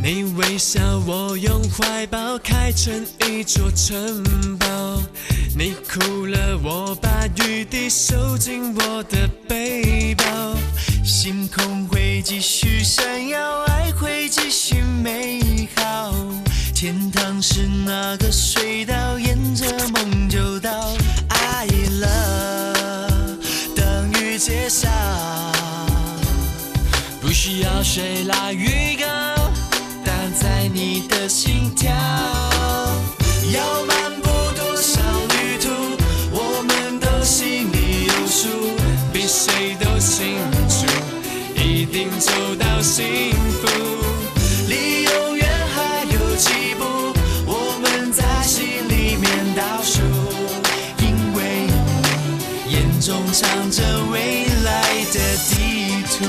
你微笑，我用怀抱开成一座城堡。你哭了，我把雨滴收进我的背包。星空会继续闪耀，爱会继续美好。天堂是那个隧道，沿着梦就到。I love， 等雨揭晓，不需要谁来预告，但在你的心跳。要漫步多少旅途，我们都心里有数，比谁都清楚，一定走到幸福。离永远还有几步，我们在心里面倒数，因为你眼中藏着未来的地图。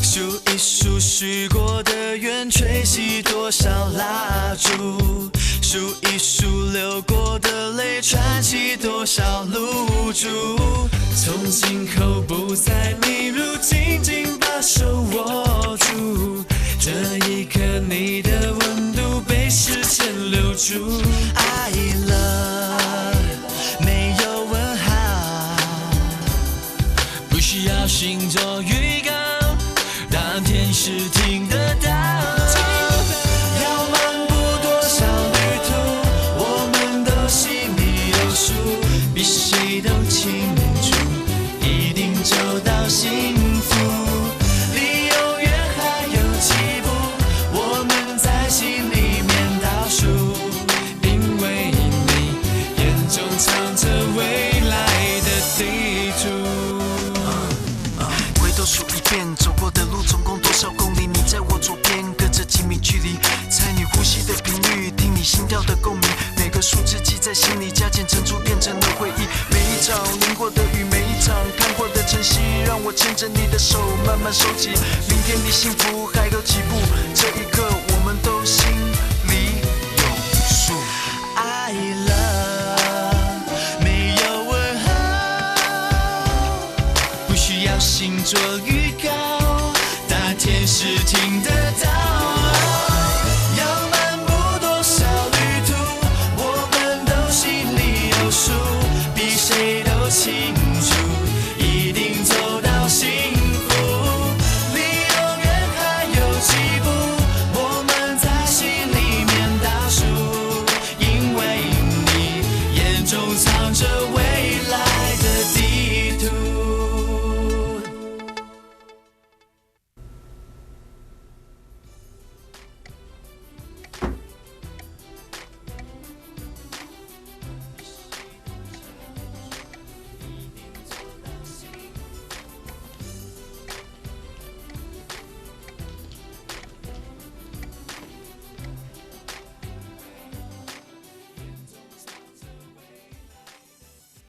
数一数许过的愿，吹熄多少蜡烛，数一数流过的泪，串起多少露珠。从今后不再迷路，紧紧把手握住，这一刻你的温度被时间留住。I love， 没有问号，不需要星座预告，当天使听得到。要漫步多少旅途，我们都心里有数，比谁都清楚，一定走到幸福。离永远还有几步，我们在心里面倒数，因为你眼中藏着未来的地图。回头数一遍，走过的路总共多少公里？你在我左边，隔着几米距离，猜你呼吸的频率，听你心跳的共鸣。每个数字记在心里，加减乘除变成了回忆。每一场淋过的雨，每一场看过的晨曦，让我牵着你的手慢慢收集。明天离幸福还有几步？这一刻我们都心里有数。I love， 没有问号，不需要星座预告，大天使听